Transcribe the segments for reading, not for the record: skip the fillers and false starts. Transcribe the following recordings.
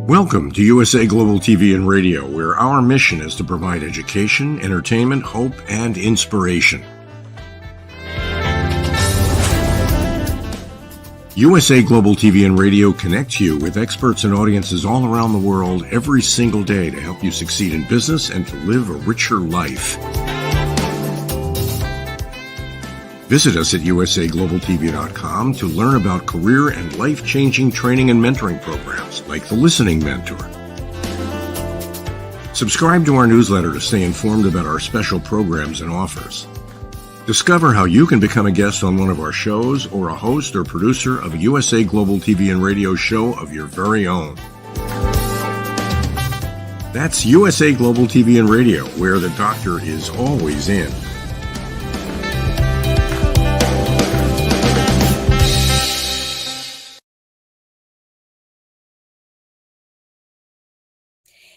Welcome to USA Global TV and Radio, where our mission is to provide education, entertainment, hope, and inspiration. USA Global TV and Radio connects you with experts and audiences all around the world every single day to help you succeed in business and to live a richer life. Visit us at usaglobaltv.com to learn about career and life-changing training and mentoring programs like the Listening Mentor. Subscribe to our newsletter to stay informed about our special programs and offers. Discover how you can become a guest on one of our shows or a host or producer of a USA Global TV and Radio show of your very own. That's USA Global TV and Radio, where the doctor is always in.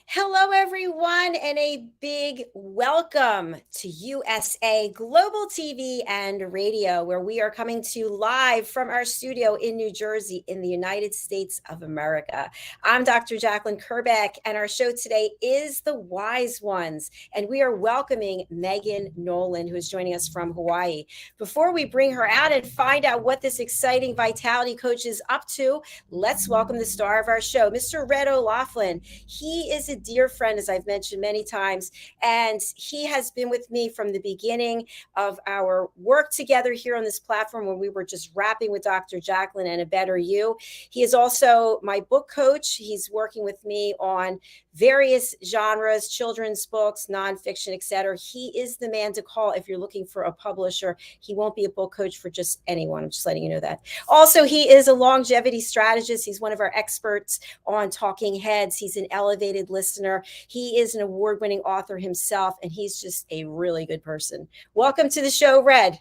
Hello, everyone, and a big welcome to USA Global TV and Radio, where we are coming to you live from our studio in New Jersey in the United States of America. I'm Dr. Jacalyn Kerbeck, and our show today is The Wise Ones, and we are welcoming Megan Nolan, who is joining us from Hawaii. Before we bring her out and find out what this exciting vitality coach is up to, let's welcome the star of our show, Mr. red.olaughlin. He is a dear friend, as I've mentioned many times, and he has been with me from the beginning of our work together here on this platform when we were just rapping with Dr. Jacalyn and A Better You. He is also my book coach. He's working with me on various genres, children's books, nonfiction, etc. He is the man to call if you're looking for a publisher. He won't be a book coach for just anyone. I'm just letting you know that. Also, he is a longevity strategist. He's one of our experts on talking heads. He's an elevated listener. He is an award-winning author himself, and he's just a really good person. Welcome to the show, Red.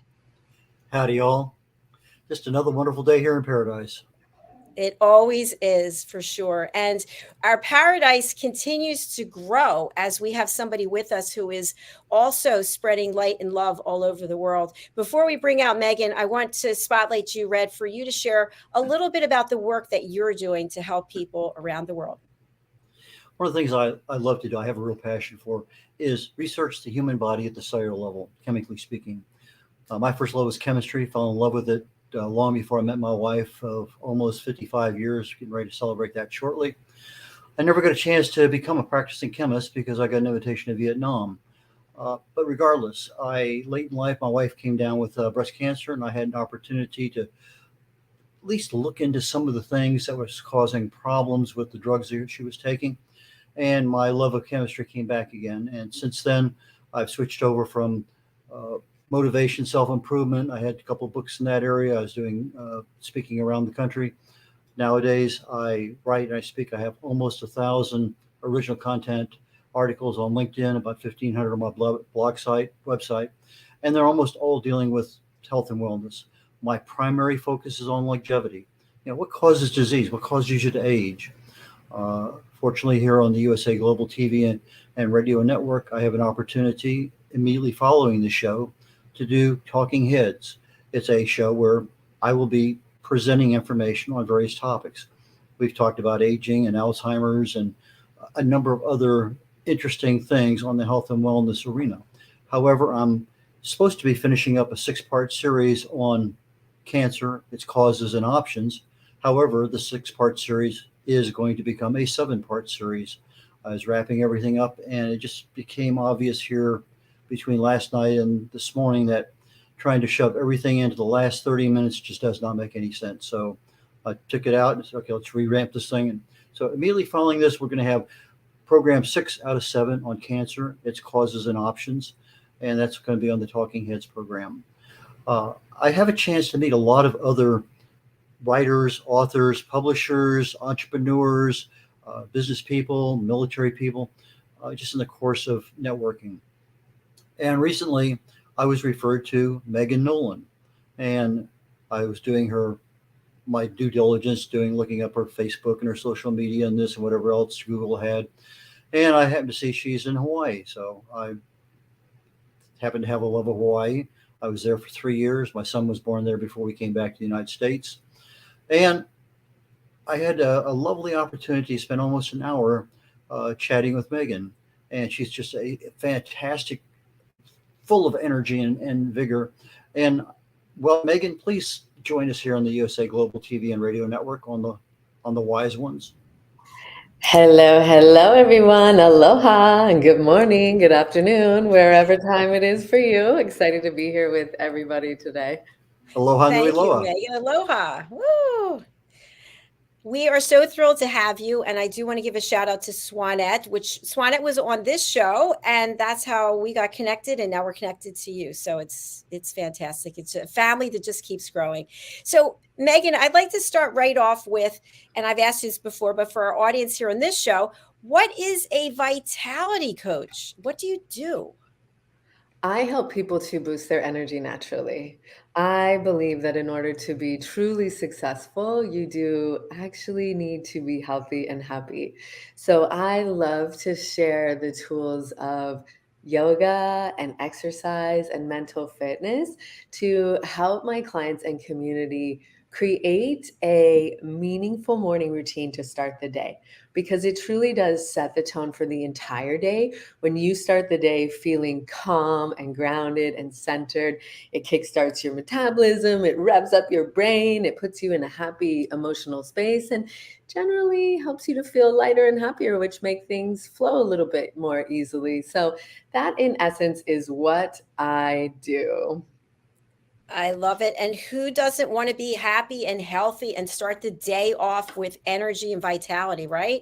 Howdy, all. Just another wonderful day here in paradise. It always is, for sure. And our paradise continues to grow as we have somebody with us who is also spreading light and love all over the world. Before we bring out Megan, I want to spotlight you, Red, for you to share a little bit about the work that you're doing to help people around the world. One of the things I love to do, I have a real passion for, is research the human body at the cellular level, chemically speaking. My first love was chemistry, fell in love with it long before I met my wife of almost 55 years, getting ready to celebrate that shortly. I never got a chance to become a practicing chemist because I got an invitation to Vietnam. But regardless, late in life, my wife came down with breast cancer, and I had an opportunity to at least look into some of the things that was causing problems with the drugs that she was taking. And my love of chemistry came back again. And since then, I've switched over from motivation, self-improvement. I had a couple of books in that area. I was doing speaking around the country. Nowadays, I write and I speak. I have almost 1,000 original content articles on LinkedIn, about 1,500 on my website, and they're almost all dealing with health and wellness. My primary focus is on longevity. What causes disease? What causes you to age? Fortunately, here on the USA Global TV and Radio Network, I have an opportunity immediately following the show to do Talking Heads. It's a show where I will be presenting information on various topics. We've talked about aging and Alzheimer's and a number of other interesting things on the health and wellness arena. However, I'm supposed to be finishing up a 6-part series on cancer, its causes and options. However, the 6-part series is going to become a 7-part series. I was wrapping everything up, and it just became obvious here between last night and this morning that trying to shove everything into the last 30 minutes just does not make any sense. So I took it out and said, okay, let's revamp this thing. And so immediately following this, we're going to have program 6 out of 7 on cancer, its causes and options. And that's going to be on the Talking Heads program. I have a chance to meet a lot of other writers, authors, publishers, entrepreneurs, business people, military people, just in the course of networking. And recently, I was referred to Megan Nolan, and I was doing my due diligence, looking up her Facebook and her social media and this and whatever else Google had. And I happened to see she's in Hawaii. So I happened to have a love of Hawaii. I was there for 3 years. My son was born there before we came back to the United States. And I had a lovely opportunity to spend almost an hour chatting with Megan, and she's just a fantastic, full of energy and vigor. And well, Megan, please join us here on the USA Global TV and Radio Network on the Wise Ones. Hello, hello, everyone. Aloha and good morning, good afternoon, wherever time it is for you. Excited to be here with everybody today. Aloha nui Thank you, loa. Megan. Aloha. Woo! We are so thrilled to have you. And I do want to give a shout out to Swanette, which Swanette was on this show, and that's how we got connected. And now we're connected to you. So it's fantastic. It's a family that just keeps growing. So Megan, I'd like to start right off with, and I've asked this before, but for our audience here on this show, what is a vitality coach? What do you do? I help people to boost their energy naturally. I believe that in order to be truly successful, you do actually need to be healthy and happy. So I love to share the tools of yoga and exercise and mental fitness to help my clients and community create a meaningful morning routine to start the day, because it truly does set the tone for the entire day. When you start the day feeling calm and grounded and centered, it kickstarts your metabolism, it revs up your brain, it puts you in a happy emotional space, and generally helps you to feel lighter and happier, which make things flow a little bit more easily. So that in essence is what I do. I love it. And who doesn't want to be happy and healthy and start the day off with energy and vitality, right?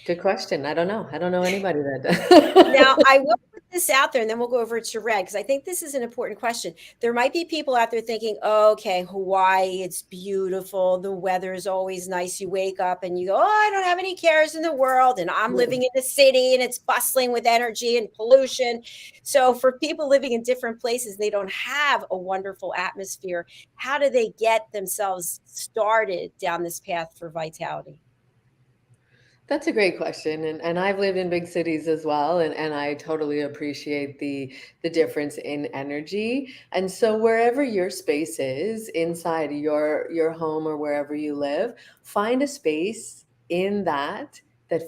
Good question. I don't know. I don't know anybody that Now, does. I will put this out there and then we'll go over to Red, because I think this is an important question. There might be people out there thinking, oh, okay, Hawaii, it's beautiful. The weather is always nice. You wake up and you go, oh, I don't have any cares in the world. And I'm living in the city and it's bustling with energy and pollution. So for people living in different places, they don't have a wonderful atmosphere. How do they get themselves started down this path for vitality? That's a great question. And I've lived in big cities as well. And I totally appreciate the difference in energy. And so wherever your space is inside your home or wherever you live, find a space in that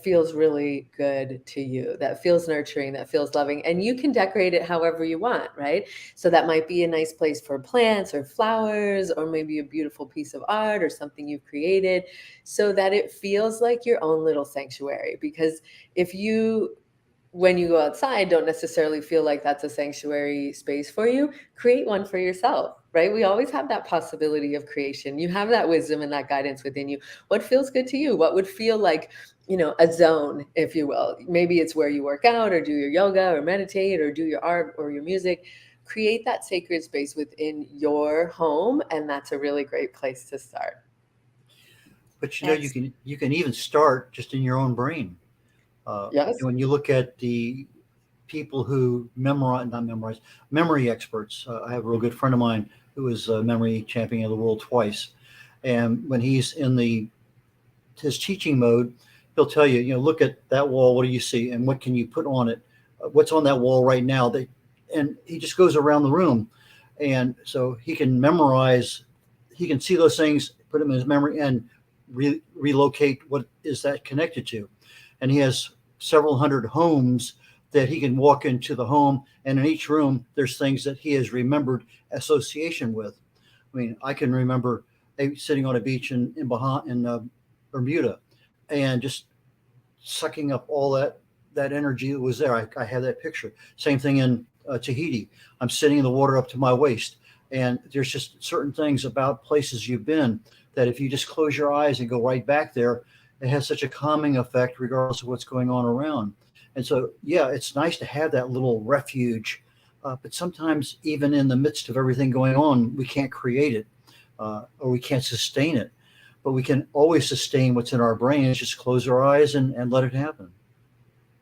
feels really good to you, that feels nurturing, that feels loving. And you can decorate it however you want, right? So that might be a nice place for plants or flowers, or maybe a beautiful piece of art or something you've created, so that it feels like your own little sanctuary. Because if you, when you go outside, don't necessarily feel like that's a sanctuary space for you, create one for yourself, right? We always have that possibility of creation. You have that wisdom and that guidance within you. What feels good to you? What would feel like, a zone, if you will? Maybe it's where you work out or do your yoga or meditate or do your art or your music. Create that sacred space within your home, and that's a really great place to start. But you can even start just in your own brain. Yes. When you look at the people who not memorize, memory experts. I have a real good friend of mine who was a memory champion of the world twice. And when he's in his teaching mode, he'll tell you, look at that wall. What do you see? And what can you put on it? What's on that wall right now? And he just goes around the room. And so he can memorize, he can see those things, put them in his memory, and relocate what is that connected to. And he has several hundred homes that he can walk into the home, and in each room there's things that he has remembered association with. I mean, I can remember sitting on a beach in Bermuda, and just sucking up all that energy that was there. I have that picture. Same thing in Tahiti. I'm sitting in the water up to my waist, and there's just certain things about places you've been that if you just close your eyes and go right back there, it has such a calming effect regardless of what's going on around. And so, yeah, it's nice to have that little refuge. But sometimes even in the midst of everything going on, we can't create it or we can't sustain it. But we can always sustain what's in our brains. Just close our eyes and let it happen.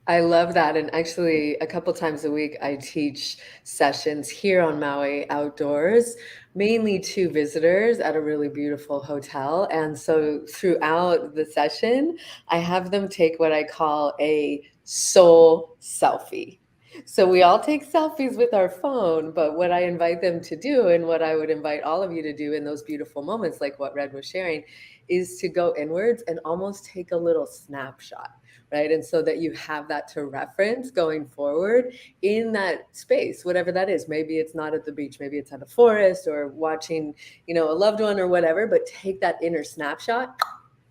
I love that. And actually, a couple times a week, I teach sessions here on Maui outdoors, mainly to visitors at a really beautiful hotel. And so throughout the session, I have them take what I call a soul selfie. So we all take selfies with our phone, but what I invite them to do, and what I would invite all of you to do in those beautiful moments, like what Red was sharing, is to go inwards and almost take a little snapshot, right? And so that you have that to reference going forward in that space, whatever that is. Maybe it's not at the beach, maybe it's at a forest or watching, a loved one or whatever, but take that inner snapshot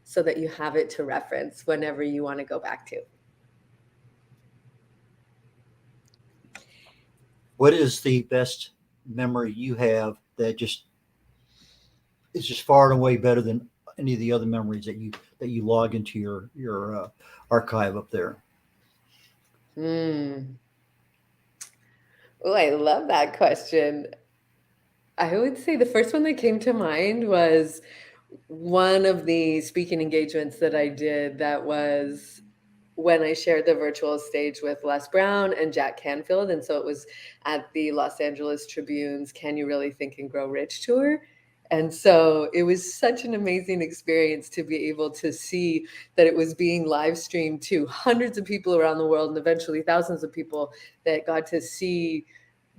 so that you have it to reference whenever you want to go back to. What is the best memory you have that is just far and away better than any of the other memories that you log into your archive up there? Oh, I love that question. I would say the first one that came to mind was one of the speaking engagements that I did, that was when I shared the virtual stage with Les Brown and Jack Canfield. And so it was at the Los Angeles Tribune's Can You Really Think and Grow Rich tour. And so it was such an amazing experience to be able to see that it was being live streamed to hundreds of people around the world, and eventually thousands of people that got to see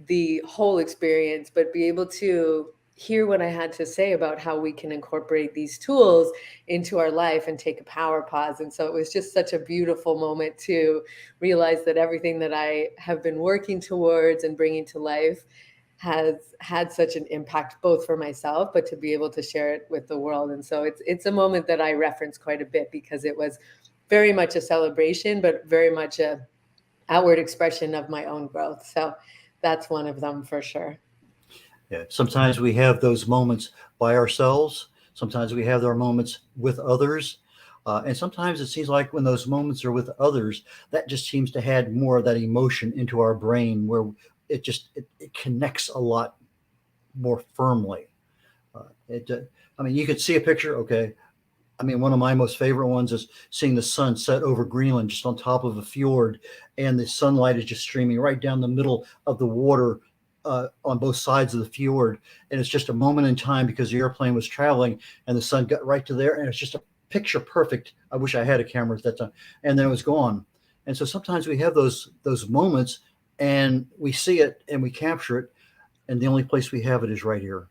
the whole experience, but be able to hear what I had to say about how we can incorporate these tools into our life and take a power pause. And so it was just such a beautiful moment to realize that everything that I have been working towards and bringing to life has had such an impact, both for myself, but to be able to share it with the world. And so it's a moment that I reference quite a bit, because it was very much a celebration, but very much a outward expression of my own growth. So that's one of them for sure. Yeah. Sometimes we have those moments by ourselves. Sometimes we have our moments with others. And sometimes it seems like when those moments are with others, that just seems to add more of that emotion into our brain, where it connects a lot more firmly. You could see a picture. Okay. One of my most favorite ones is seeing the sun set over Greenland, just on top of a fjord, and the sunlight is just streaming right down the middle of the water on both sides of the fjord. And it's just a moment in time, because the airplane was traveling and the sun got right to there, and it's just a picture perfect. I wish I had a camera at that time. And then it was gone. And so sometimes we have those moments, and we see it and we capture it, and the only place we have it is right here.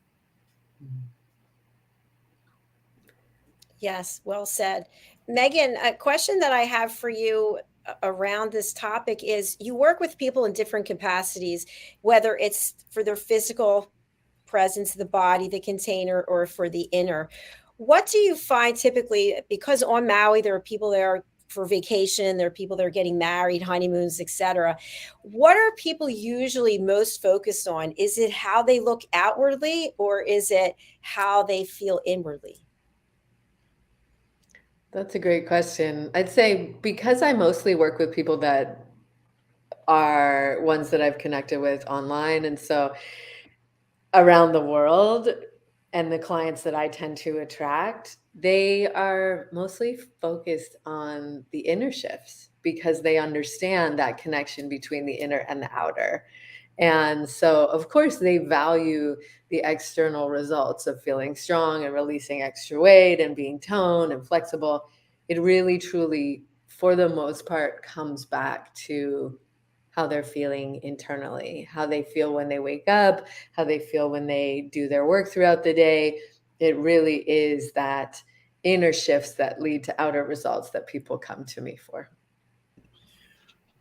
Yes, well said. Megan, a question that I have for you around this topic is, you work with people in different capacities, whether it's for their physical presence, the body, the container, or for the inner. What do you find typically, because on Maui, there are people there for vacation, there are people that are getting married, honeymoons, etc. What are people usually most focused on? Is it how they look outwardly, or is it how they feel inwardly? That's a great question. I'd say, because I mostly work with people that are ones that I've connected with online, and so around the world, and the clients that I tend to attract, they are mostly focused on the inner shifts, because they understand that connection between the inner and the outer. And so, of course, they value the external results of feeling strong and releasing extra weight and being toned and flexible. It really, truly, for the most part, comes back to how they're feeling internally, how they feel when they wake up, how they feel when they do their work throughout the day. It really is that inner shifts that lead to outer results that people come to me for.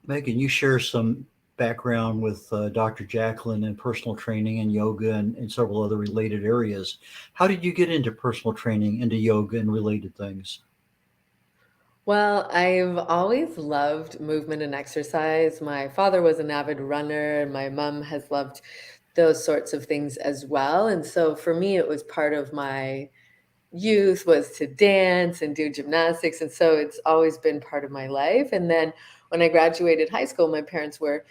Megan, you share some background with Dr. Jacalyn and personal training and yoga and several other related areas. How did you get into personal training, into yoga and related things? Well, I've always loved movement and exercise. My father was an avid runner, and my mom has loved those sorts of things as well. And so for me, it was part of my youth, was to dance and do gymnastics. And so it's always been part of my life. And then when I graduated high school, my parents were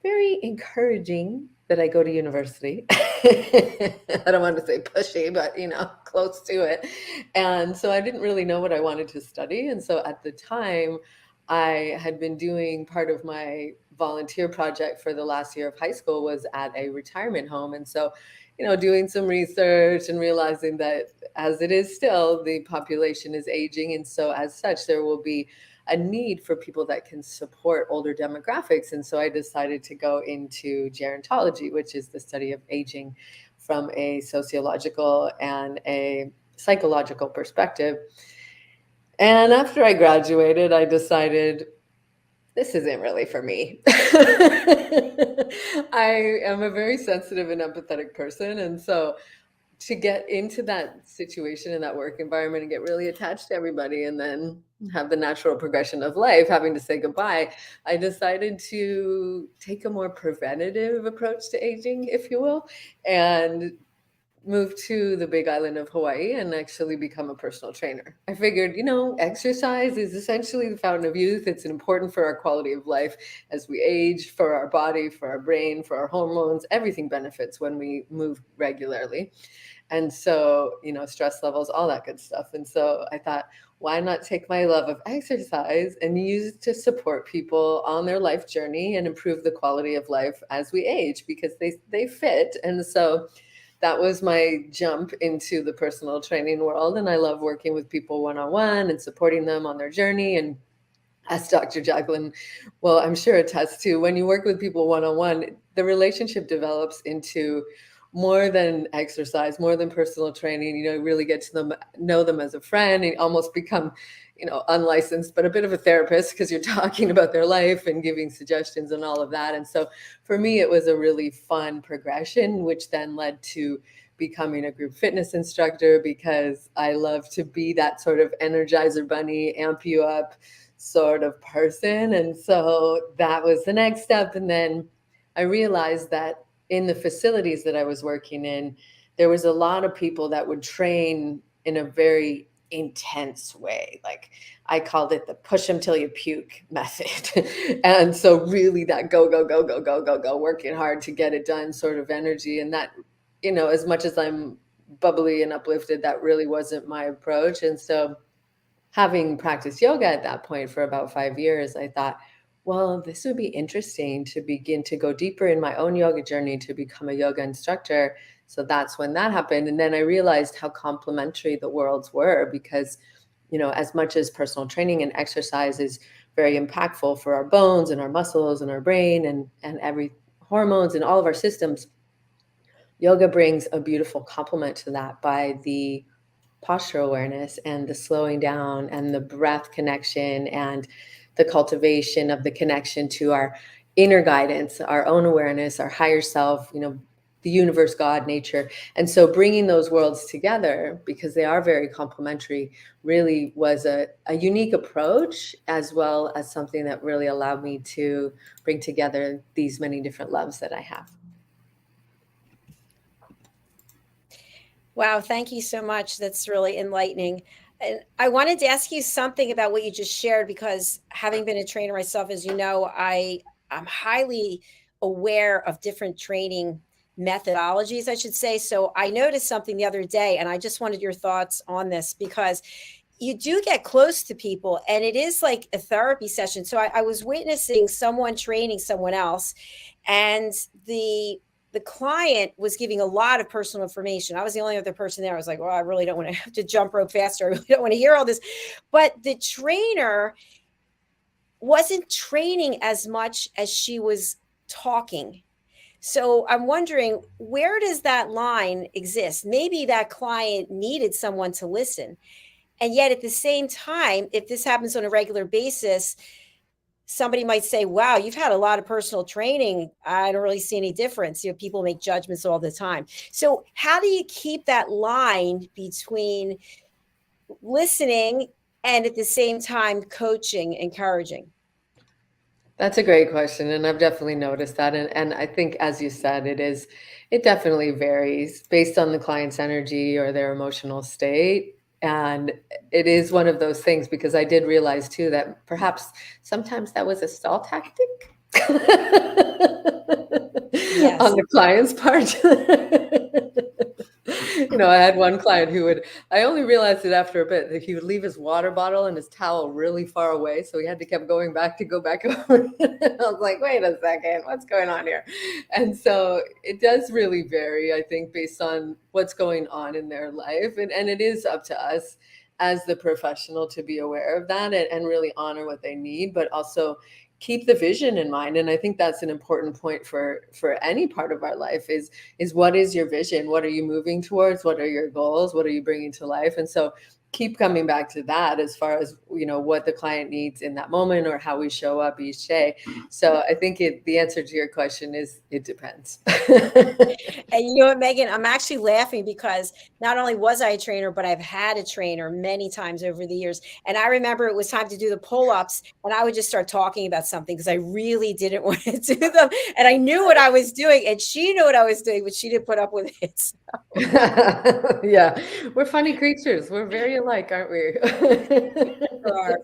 very encouraging that I go to university. I don't want to say pushy, but close to it. And so I didn't really know what I wanted to study. And so at the time, I had been doing part of my volunteer project for the last year of high school was at a retirement home. And so doing some research and realizing that as it is still, the population is aging. And so as such, there will be a need for people that can support older demographics. And so I decided to go into gerontology, which is the study of aging from a sociological and a psychological perspective. And after I graduated, I decided this isn't really for me. I am a very sensitive and empathetic person. And so to get into that situation in that work environment and get really attached to everybody and then have the natural progression of life, having to say goodbye, I decided to take a more preventative approach to aging, if you will, and move to the big island of Hawaii and actually become a personal trainer. I figured, exercise is essentially the fountain of youth. It's important for our quality of life as we age, for our body, for our brain, for our hormones. Everything benefits when we move regularly. And so, stress levels, all that good stuff. And so I thought, why not take my love of exercise and use it to support people on their life journey and improve the quality of life as we age, because they fit. And so that was my jump into the personal training world. And I love working with people one-on-one and supporting them on their journey. And as Dr. Jacalyn, well, I'm sure attests to, when you work with people one-on-one, the relationship develops into more than exercise, more than personal training. You really get to know them as a friend and almost become, unlicensed, but a bit of a therapist, because you're talking about their life and giving suggestions and all of that. And so for me, it was a really fun progression, which then led to becoming a group fitness instructor, because I love to be that sort of energizer bunny, amp you up sort of person. And so that was the next step. And then I realized that in the facilities that I was working in, there was a lot of people that would train in a very intense way. Like I called it the push them till you puke method. And so really that go, working hard to get it done sort of energy. And that, as much as I'm bubbly and uplifted, that really wasn't my approach. And so having practiced yoga at that point for about 5 years, I thought, well, this would be interesting to begin to go deeper in my own yoga journey to become a yoga instructor. So that's when that happened. And then I realized how complementary the worlds were, because, as much as personal training and exercise is very impactful for our bones and our muscles and our brain and every hormones and all of our systems, yoga brings a beautiful complement to that by the posture awareness and the slowing down and the breath connection and the cultivation of the connection to our inner guidance, our own awareness, our higher self, the universe, God, nature. And so bringing those worlds together, because they are very complementary, really was a unique approach, as well as something that really allowed me to bring together these many different loves that I have. Wow, thank you so much. That's really enlightening. And I wanted to ask you something about what you just shared, because having been a trainer myself, as you know, I'm highly aware of different training methodologies, I should say. So I noticed something the other day, and I just wanted your thoughts on this, because you do get close to people and it is like a therapy session. So I was witnessing someone training someone else, and the client was giving a lot of personal information. I was the only other person there. I was like, well, I really don't want to have to jump rope faster. I really don't want to hear all this. But the trainer wasn't training as much as she was talking. So I'm wondering, where does that line exist? Maybe that client needed someone to listen. And yet at the same time, if this happens on a regular basis, somebody might say, wow, you've had a lot of personal training. I don't really see any difference. People make judgments all the time. So how do you keep that line between listening and at the same time coaching, encouraging? That's a great question. And I've definitely noticed that. And I think, as you said, it definitely varies based on the client's energy or their emotional state. And it is one of those things, because I did realize too that perhaps sometimes that was a stall tactic Yes. on the client's part. I had one client I only realized it after a bit, that he would leave his water bottle and his towel really far away. So he had to keep going back to go back over. I was like, wait a second, what's going on here? And so it does really vary, I think, based on what's going on in their life. And it is up to us as the professional to be aware of that and really honor what they need, but also keep the vision in mind. And I think that's an important point for any part of our life is what is your vision? What are you moving towards? What are your goals? What are you bringing to life? And so keep coming back to that as far as, what the client needs in that moment or how we show up each day. So I think the answer to your question is it depends. And you know what, Megan, I'm actually laughing because not only was I a trainer, but I've had a trainer many times over the years. And I remember it was time to do the pull-ups and I would just start talking about something because I really didn't want to do them. And I knew what I was doing and she knew what I was doing, but she didn't put up with it. So. Yeah, we're funny creatures. We're very alike, aren't we? Are,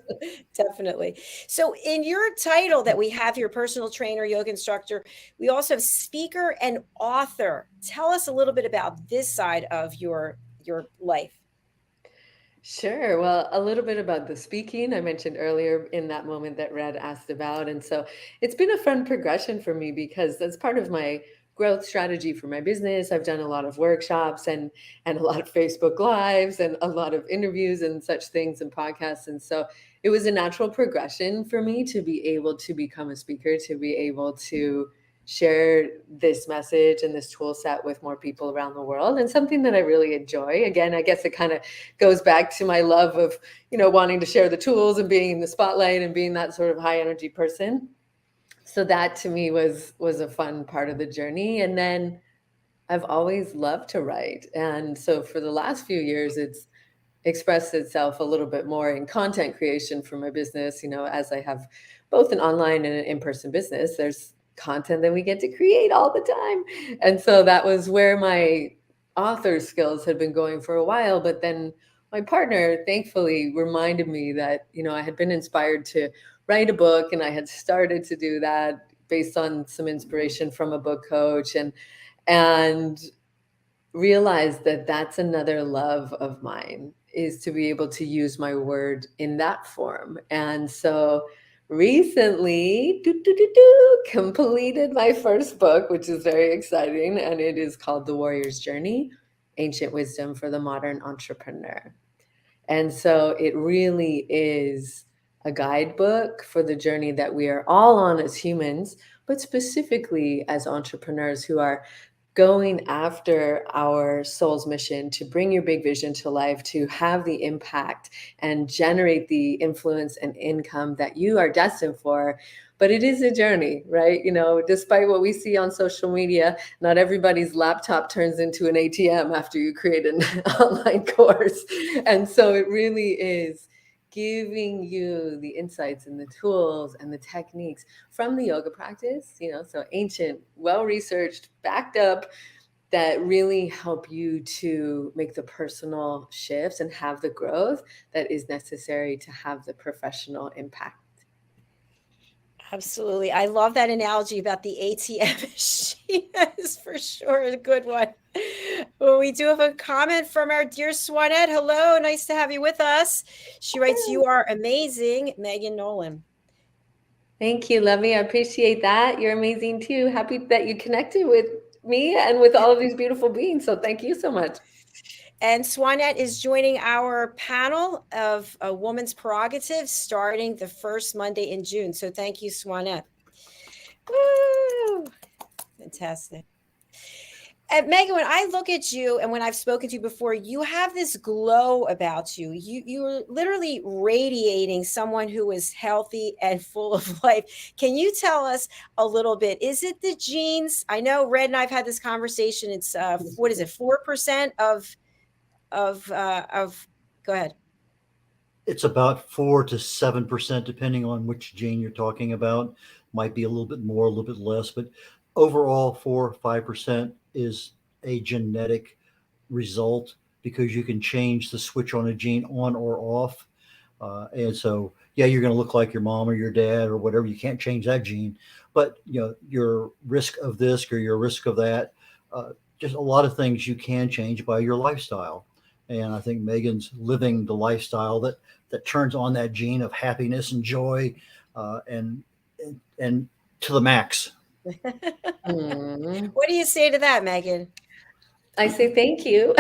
definitely. So in your title that we have here, personal trainer, yoga instructor, we also have speaker and author. Tell us a little bit about this side of your life. Sure. Well, a little bit about the speaking I mentioned earlier in that moment that Red asked about. And so it's been a fun progression for me because that's part of my growth strategy for my business. I've done a lot of workshops and a lot of Facebook Lives and a lot of interviews and such things and podcasts. And so it was a natural progression for me to be able to become a speaker, to be able to share this message and this tool set with more people around the world, and something that I really enjoy. Again, I guess it kind of goes back to my love of, wanting to share the tools and being in the spotlight and being that sort of high energy person. So that to me was a fun part of the journey. And then I've always loved to write. And so for the last few years, it's expressed itself a little bit more in content creation for my business. As I have both an online and an in-person business, there's content that we get to create all the time. And so that was where my author skills had been going for a while. But then my partner thankfully reminded me that, I had been inspired to write a book, and I had started to do that based on some inspiration from a book coach, and realized that that's another love of mine, is to be able to use my word in that form. And so recently completed my first book, which is very exciting, and it is called The Warrior's Journey: Ancient Wisdom for the Modern Entrepreneur. And so it really is a guidebook for the journey that we are all on as humans, but specifically as entrepreneurs who are going after our soul's mission to bring your big vision to life, to have the impact and generate the influence and income that you are destined for. But it is a journey, right? Despite what we see on social media, not everybody's laptop turns into an ATM after you create an online course. And so it really is giving you the insights and the tools and the techniques from the yoga practice, so ancient, well-researched, backed up, that really help you to make the personal shifts and have the growth that is necessary to have the professional impact. Absolutely. I love that analogy about the ATM machine. That is for sure a good one. Well, we do have a comment from our dear Swanette. Hello, nice to have you with us. She writes, "You are amazing, Megan Nolan." Thank you, Lovey. I appreciate that. You're amazing too. Happy that you connected with me and with all of these beautiful beings. So thank you so much. And Swanette is joining our panel of a woman's prerogative starting the first Monday in June. So thank you, Swanette. Woo! Fantastic. And Megan, when I look at you and when I've spoken to you before, you have this glow about you. You're literally radiating someone who is healthy and full of life. Can you tell us a little bit? Is it the genes? I know Red and I've had this conversation. It's what is it? 4% of go ahead. It's about 4 to 7%, depending on which gene you're talking about. Might be a little bit more, a little bit less, but overall 4 or 5% is a genetic result, because you can change the switch on a gene on or off. And so, yeah, you're going to look like your mom or your dad or whatever. You can't change that gene, but your risk of this or your risk of that, just a lot of things you can change by your lifestyle. And I think Megan's living the lifestyle that turns on that gene of happiness and joy, and to the max. Mm. What do you say to that, Megan? I say thank you.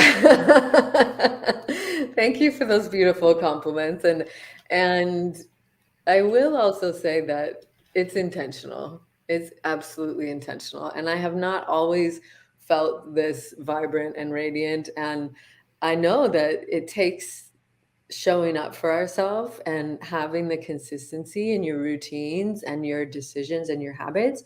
Thank you for those beautiful compliments. And I will also say that it's intentional. It's absolutely intentional. And I have not always felt this vibrant and radiant. And I know that it takes showing up for ourselves and having the consistency in your routines and your decisions and your habits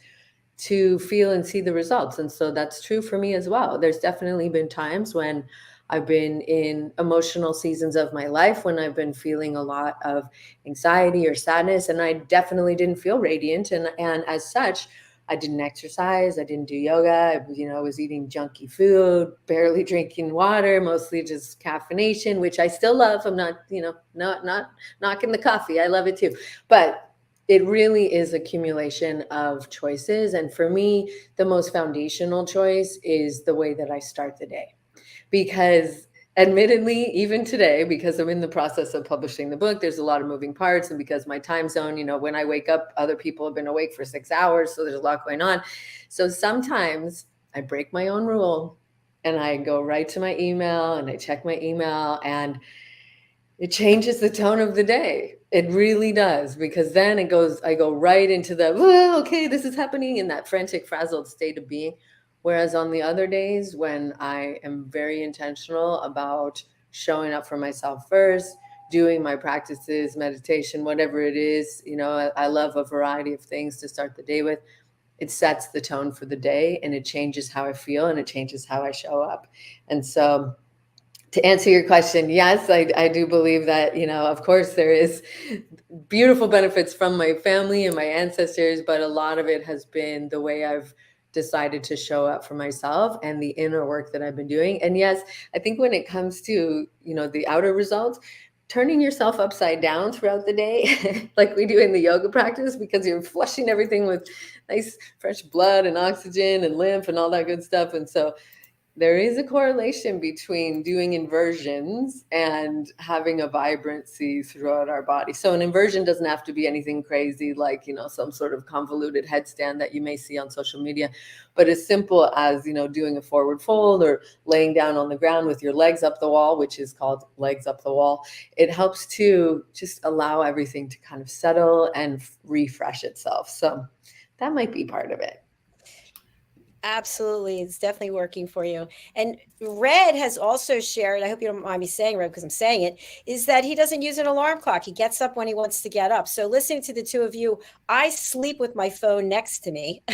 to feel and see the results. And so that's true for me as well. There's definitely been times when I've been in emotional seasons of my life when I've been feeling a lot of anxiety or sadness, and I definitely didn't feel radiant. And as such, I didn't exercise, I didn't do yoga, I was eating junky food, barely drinking water, mostly just caffeination, which I still love. I'm not, not knocking the coffee. I love it too. But it really is accumulation of choices. And for me, the most foundational choice is the way that I start the day. Because admittedly, even today, because I'm in the process of publishing the book, there's a lot of moving parts. And because my time zone, when I wake up, other people have been awake for 6 hours. So there's a lot going on. So sometimes I break my own rule and I go right to my email and I check my email, and it changes the tone of the day. It really does, because then I go right into the, okay, this is happening, in that frantic, frazzled state of being. Whereas on the other days when I am very intentional about showing up for myself first, doing my practices, meditation, whatever it is, I love a variety of things to start the day with. It sets the tone for the day, and it changes how I feel, and it changes how I show up. And so, to answer your question, yes, I do believe that, of course, there is beautiful benefits from my family and my ancestors, but a lot of it has been the way I've decided to show up for myself and the inner work that I've been doing. And yes, I think when it comes to, the outer results, turning yourself upside down throughout the day, like we do in the yoga practice, because you're flushing everything with nice fresh blood and oxygen and lymph and all that good stuff. And so there is a correlation between doing inversions and having a vibrancy throughout our body. So an inversion doesn't have to be anything crazy like, some sort of convoluted headstand that you may see on social media, but as simple as, doing a forward fold or laying down on the ground with your legs up the wall, which is called legs up the wall. It helps to just allow everything to kind of settle and refresh itself. So that might be part of it. Absolutely. It's definitely working for you. And Red has also shared, I hope you don't mind me saying Red because I'm saying it, is that he doesn't use an alarm clock. He gets up when he wants to get up. So listening to the two of you, I sleep with my phone next to me.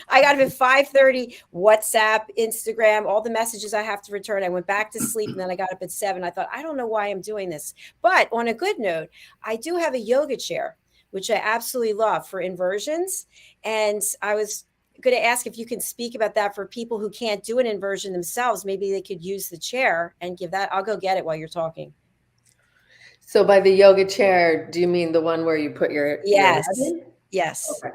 I got up at 5:30, WhatsApp, Instagram, all the messages I have to return. I went back to sleep and then I got up at 7. I thought, I don't know why I'm doing this. But on a good note, I do have a yoga chair, which I absolutely love for inversions. And I was going to ask if you can speak about that for people who can't do an inversion themselves. Maybe they could use the chair and give that. I'll go get it while you're talking. So by the yoga chair, do you mean the one where you put your Yes. head in? Yes. Okay.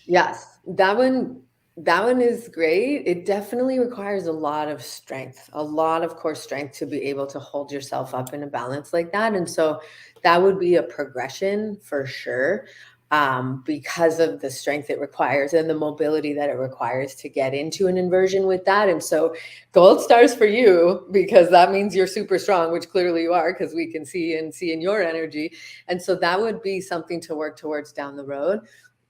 Yes. That one is great. It definitely requires a lot of strength, a lot of core strength to be able to hold yourself up in a balance like that. And so that would be a progression for sure. Because of the strength it requires and the mobility that it requires to get into an inversion with that. And so gold stars for you, because that means you're super strong, which clearly you are, because we can see in your energy. And so that would be something to work towards down the road.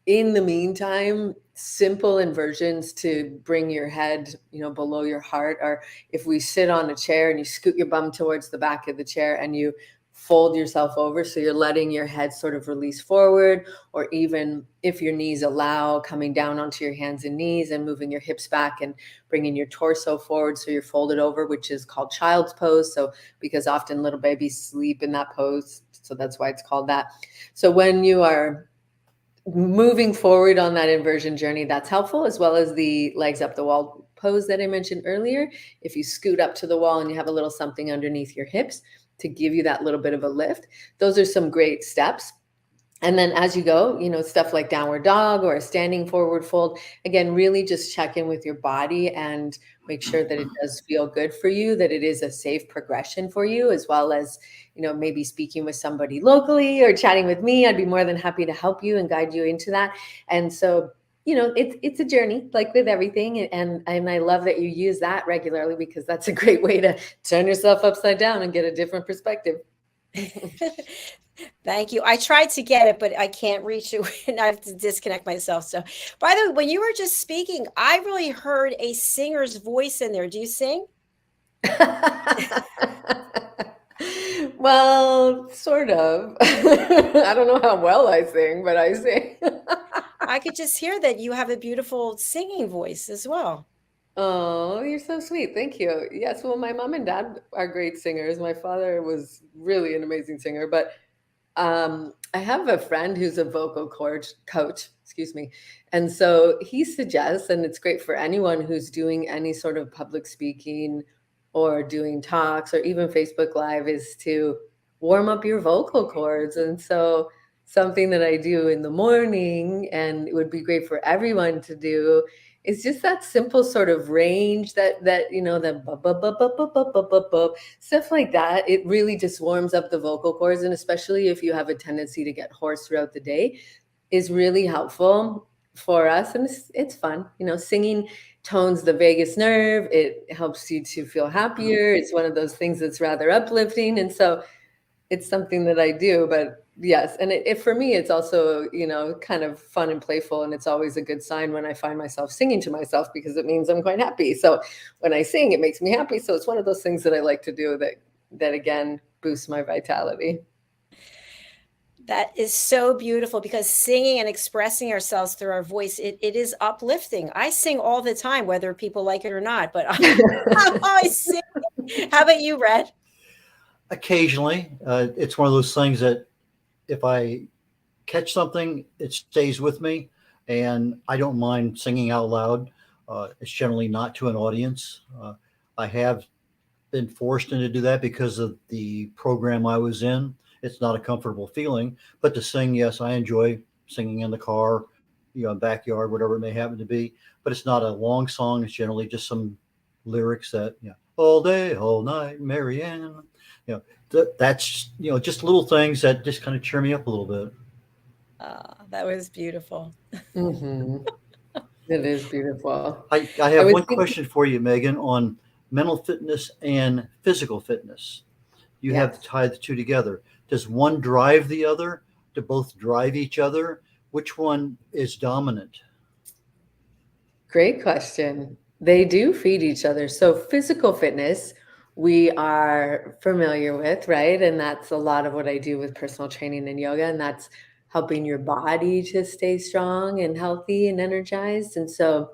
In the meantime, simple inversions to bring your head, below your heart, or if we sit on a chair and you scoot your bum towards the back of the chair and you fold yourself over, so you're letting your head sort of release forward, or even if your knees allow, coming down onto your hands and knees and moving your hips back and bringing your torso forward so you're folded over, which is called child's pose. So because often little babies sleep in that pose, so that's why it's called that. So when you are moving forward on that inversion journey, that's helpful, as well as the legs up the wall pose that I mentioned earlier. If you scoot up to the wall and you have a little something underneath your hips to give you that little bit of a lift, those are some great steps. And then as you go, stuff like downward dog or a standing forward fold, again, really just check in with your body and make sure that it does feel good for you, that it is a safe progression for you, as well as, maybe speaking with somebody locally or chatting with me. I'd be more than happy to help you and guide you into that. And so, it's a journey, like with everything. And I love that you use that regularly, because that's a great way to turn yourself upside down and get a different perspective. Thank you. I tried to get it, but I can't reach it and I have to disconnect myself. So, by the way, when you were just speaking, I really heard a singer's voice in there. Do you sing? Well, sort of. I don't know how well I sing, but I sing. I could just hear that you have a beautiful singing voice as well. Oh, you're so sweet. Thank you. Yes, well, my mom and dad are great singers. My father was really an amazing singer, but I have a friend who's a vocal coach, excuse me. And so he suggests, and it's great for anyone who's doing any sort of public speaking or doing talks or even Facebook Live, is to warm up your vocal cords. And so something that I do in the morning, and it would be great for everyone to do, is just that simple sort of range that stuff like that. It really just warms up the vocal cords, and especially if you have a tendency to get hoarse throughout the day, is really helpful for us. And it's fun, singing tones the vagus nerve. It helps you to feel happier. It's one of those things that's rather uplifting, and so it's something that I do. But yes, and it for me, it's also, kind of fun and playful, and it's always a good sign when I find myself singing to myself, because it means I'm quite happy. So when I sing, it makes me happy. So it's one of those things that I like to do that again boosts my vitality. That is so beautiful, because singing and expressing ourselves through our voice, it is uplifting. I sing all the time, whether people like it or not, but I sing. How about you, Red? Occasionally, it's one of those things that if I catch something, it stays with me, and I don't mind singing out loud. It's generally not to an audience. I have been forced into do that because of the program I was in. It's not a comfortable feeling, but to sing, yes, I enjoy singing in the car, backyard, whatever it may happen to be. But it's not a long song. It's generally just some lyrics that, all day, all night, Marianne. That's just little things that just kind of cheer me up a little bit. That was beautiful. Mm-hmm. It is beautiful. I have one question for you, Megan, on mental fitness and physical fitness. You have to tie the two together. Does one drive the other? Do both drive each other? Which one is dominant? Great question. They do feed each other. So physical fitness, we are familiar with, right? And that's a lot of what I do with personal training and yoga. And that's helping your body to stay strong and healthy and energized. And so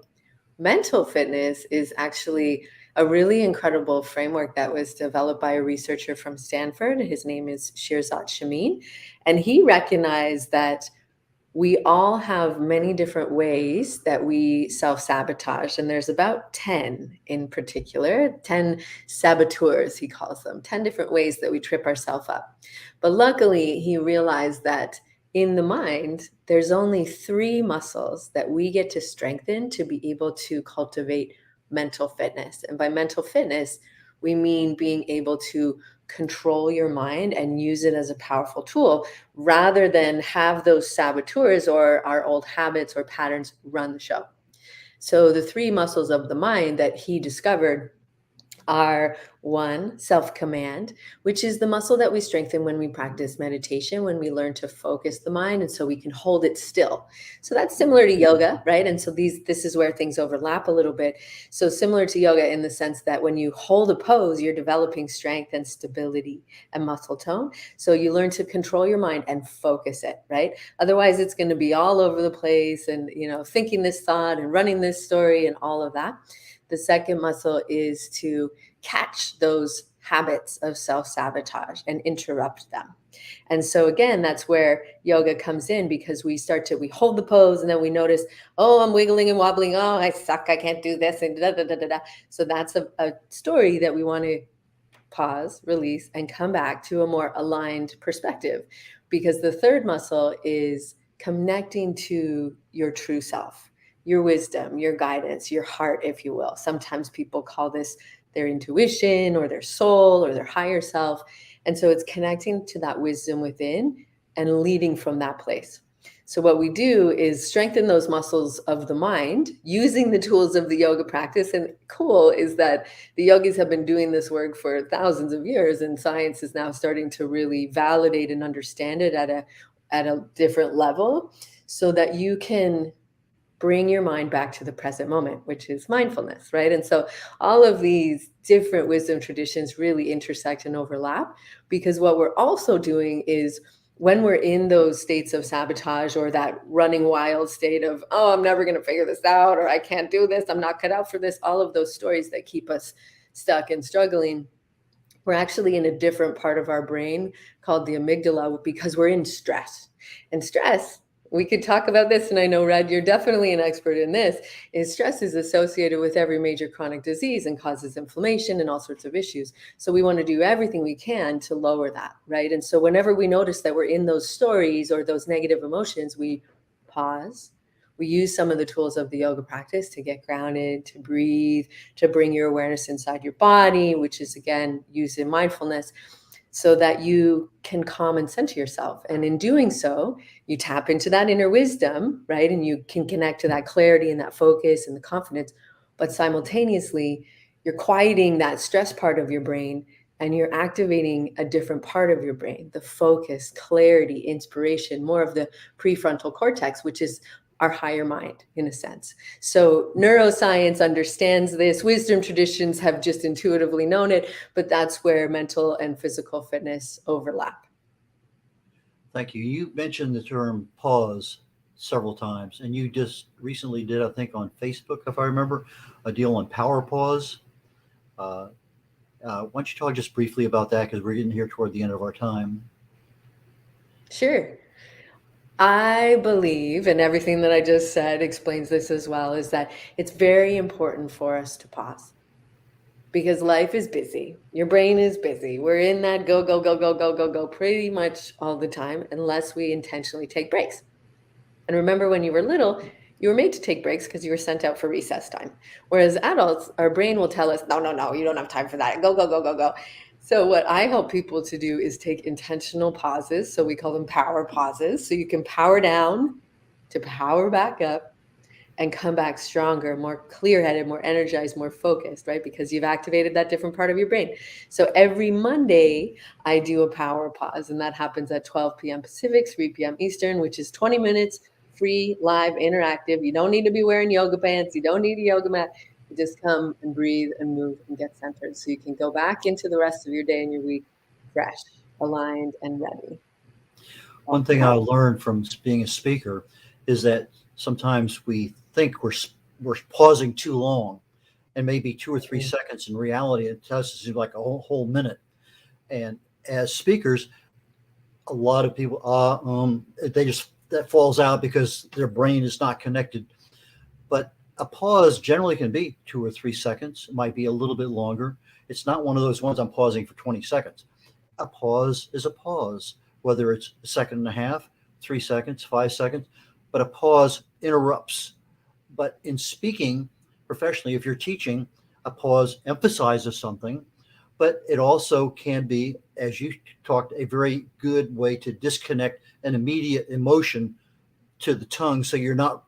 mental fitness is actually a really incredible framework that was developed by a researcher from Stanford. His name is Shirzad Chamine. And he recognized that we all have many different ways that we self-sabotage. And there's about 10 in particular, 10 saboteurs, he calls them, 10 different ways that we trip ourselves up. But luckily, he realized that in the mind, there's only 3 muscles that we get to strengthen to be able to cultivate mental fitness. And by mental fitness, we mean being able to control your mind and use it as a powerful tool, rather than have those saboteurs or our old habits or patterns run the show. So the 3 muscles of the mind that he discovered are 1, self-command, which is the muscle that we strengthen when we practice meditation, when we learn to focus the mind, and so we can hold it still. So that's similar to yoga, right? And so this is where things overlap a little bit. So similar to yoga in the sense that when you hold a pose, you're developing strength and stability and muscle tone. So you learn to control your mind and focus it, right? Otherwise, it's going to be all over the place and, thinking this thought and running this story and all of that. The second muscle is to catch those habits of self-sabotage and interrupt them. And so again, that's where yoga comes in, because we hold the pose and then we notice, oh, I'm wiggling and wobbling. Oh, I suck. I can't do this. And da, da, da, da, da. So that's a story that we want to pause, release, and come back to a more aligned perspective. Because the third muscle is connecting to your true self, your wisdom, your guidance, your heart, if you will. Sometimes people call this their intuition or their soul or their higher self. And so it's connecting to that wisdom within and leading from that place. So what we do is strengthen those muscles of the mind using the tools of the yoga practice. And cool is that the yogis have been doing this work for thousands of years, and science is now starting to really validate and understand it at a different level, so that you can bring your mind back to the present moment, which is mindfulness, right? And so all of these different wisdom traditions really intersect and overlap, because what we're also doing is, when we're in those states of sabotage or that running wild state of, oh, I'm never going to figure this out, or I can't do this, I'm not cut out for this, all of those stories that keep us stuck and struggling, we're actually in a different part of our brain called the amygdala, because we're in stress. And stress, we could talk about this, and I know, Red, you're definitely an expert in this, is stress is associated with every major chronic disease and causes inflammation and all sorts of issues. So we want to do everything we can to lower that, right? And so whenever we notice that we're in those stories or those negative emotions, we pause. We use some of the tools of the yoga practice to get grounded, to breathe, to bring your awareness inside your body, which is, again, used in mindfulness, so that you can calm and center yourself. And in doing so, you tap into that inner wisdom, right? And you can connect to that clarity and that focus and the confidence, but simultaneously, you're quieting that stress part of your brain, and you're activating a different part of your brain, the focus, clarity, inspiration, more of the prefrontal cortex, which is our higher mind, in a sense. So neuroscience understands this. Wisdom traditions have just intuitively known it, but that's where mental and physical fitness overlap. Thank you. You mentioned the term pause several times, and you just recently did, I think, on Facebook, if I remember, a deal on power pause. Why don't you talk just briefly about that, because we're getting here toward the end of our time. Sure. I believe, and everything that I just said explains this as well, is that it's very important for us to pause, because life is busy. Your brain is busy. We're in that go, go, go, go, go, go, go pretty much all the time, unless we intentionally take breaks. And remember, when you were little, you were made to take breaks because you were sent out for recess time. Whereas adults, our brain will tell us, no, you don't have time for that. Go, go, go, go, go. So what I help people to do is take intentional pauses. So we call them power pauses. So you can power down to power back up and come back stronger, more clear-headed, more energized, more focused, right? Because you've activated that different part of your brain. So every Monday, I do a power pause, and that happens at 12 p.m. Pacific, 3 p.m. Eastern, which is 20 minutes, free, live, interactive. You don't need to be wearing yoga pants. You don't need a yoga mat. You just come and breathe and move and get centered, so you can go back into the rest of your day and your week fresh, aligned, and ready. One thing I learned from being a speaker is that sometimes we think we're pausing too long, and maybe 2 or 3 seconds. In reality, it does seem like a whole minute. And as speakers, a lot of people that falls out because their brain is not connected. But a pause generally can be 2 or 3 seconds. It might be a little bit longer. It's not one of those ones I'm pausing for 20 seconds. A pause is a pause, whether it's a second and a half, 3 seconds, 5 seconds, but a pause interrupts. But in speaking professionally, if you're teaching, a pause emphasizes something, but it also can be, as you talked, a very good way to disconnect an immediate emotion to the tongue, so you're not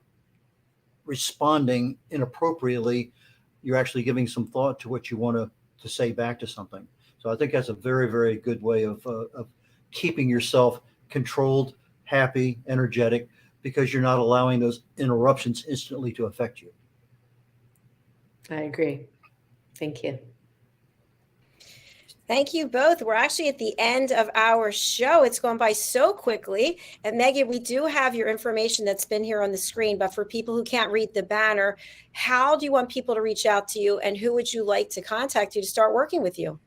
responding inappropriately. You're actually giving some thought to what you want to say back to something. So I think that's a very, very good way of keeping yourself controlled, happy, energetic, because you're not allowing those interruptions instantly to affect you. I agree. Thank you. Thank you both. We're actually at the end of our show. It's gone by so quickly. And Megan, we do have your information that's been here on the screen, but for people who can't read the banner, how do you want people to reach out to you, and who would you like to contact you to start working with you?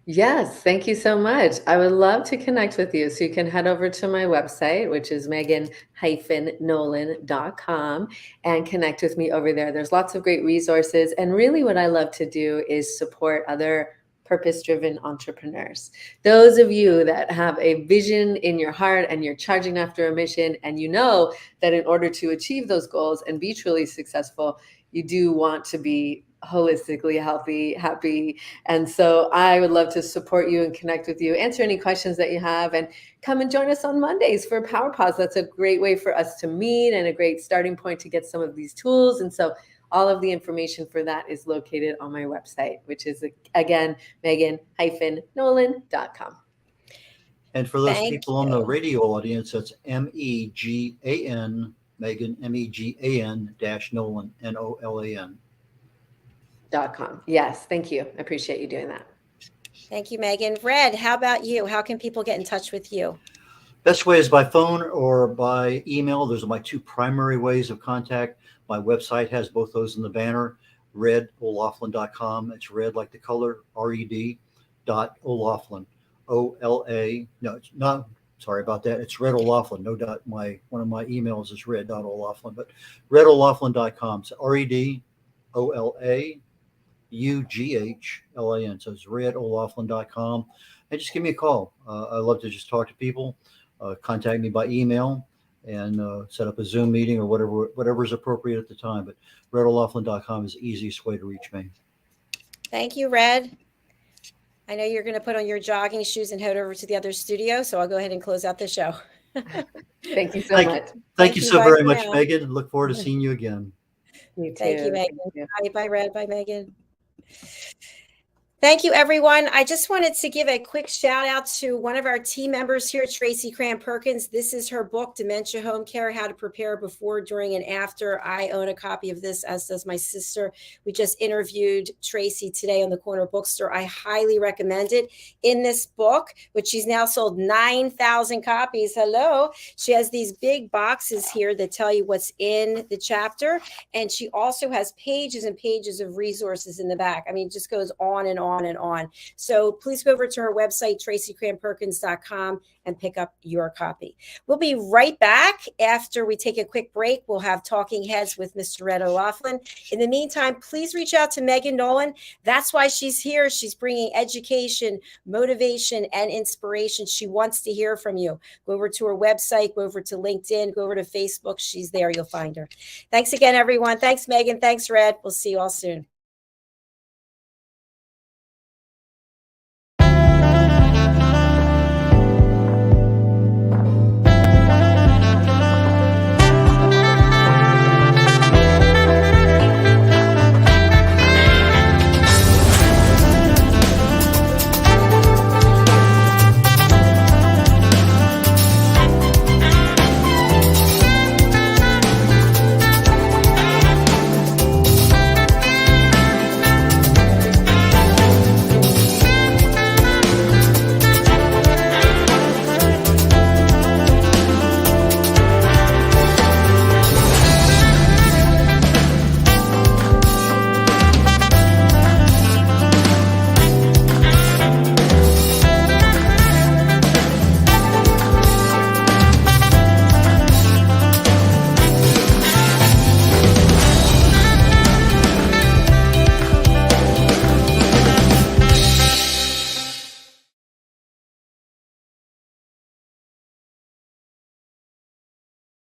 Yes, thank you so much. I would love to connect with you. So you can head over to my website, which is megan-nolan.com, and connect with me over there. There's lots of great resources. And really what I love to do is support other purpose-driven entrepreneurs. Those of you that have a vision in your heart and you're charging after a mission, and you know that in order to achieve those goals and be truly successful, you do want to be holistically healthy, happy. And so I would love to support you and connect with you, answer any questions that you have, and come and join us on Mondays for Power Pause. That's a great way for us to meet and a great starting point to get some of these tools. And so all of the information for that is located on my website, which is, again, Megan-Nolan.com. And for those Thank people on the you. radio audience, that's MEGAN, Megan, MEGAN -Nolan, NOLAN. .com. Yes, thank you. I appreciate you doing that. Thank you, Megan. Red, how about you? How can people get in touch with you? Best way is by phone or by email. Those are my two primary ways of contact. My website has both those in the banner, red.olaughlin.com. It's red like the color, red.olaughlin, OLA. No, it's not. Sorry about that. It's red O'Laughlin. No dot. One of my emails is red.olaughlin, but red.olaughlin.com. So REDOLAUGHLIN. So it's red.olaughlin.com. And just give me a call. I love to just talk to people. Contact me by email and set up a Zoom meeting or whatever is appropriate at the time. But red.olaughlin.com is the easiest way to reach me. Thank you, Red. I know you're going to put on your jogging shoes and head over to the other studio, so I'll go ahead and close out the show. Thank you so much. Thank you so Bye very for much, now. Megan. Look forward to seeing you again. You too. Thank you, Megan. Thank you. Bye, Red. Bye, Megan. Thank you, everyone. I just wanted to give a quick shout out to one of our team members here, Tracy Cram-Perkins. This is her book, Dementia Home Care, How to Prepare Before, During, and After. I own a copy of this, as does my sister. We just interviewed Tracy today on the Corner Bookstore. I highly recommend it. In this book, which she's now sold 9,000 copies, hello, she has these big boxes here that tell you what's in the chapter. And she also has pages and pages of resources in the back. I mean, it just goes on and on and on. So please go over to her website, tracycramperkins.com, and pick up your copy. We'll be right back after we take a quick break. We'll have Talking Heads with Mr. Red O'Laughlin. In the meantime, please reach out to Megan Nolan. That's why she's here. She's bringing education, motivation, and inspiration. She wants to hear from you. Go over to her website, go over to LinkedIn, go over to Facebook. She's there. You'll find her. Thanks again, everyone. Thanks, Megan. Thanks, Red. We'll see you all soon.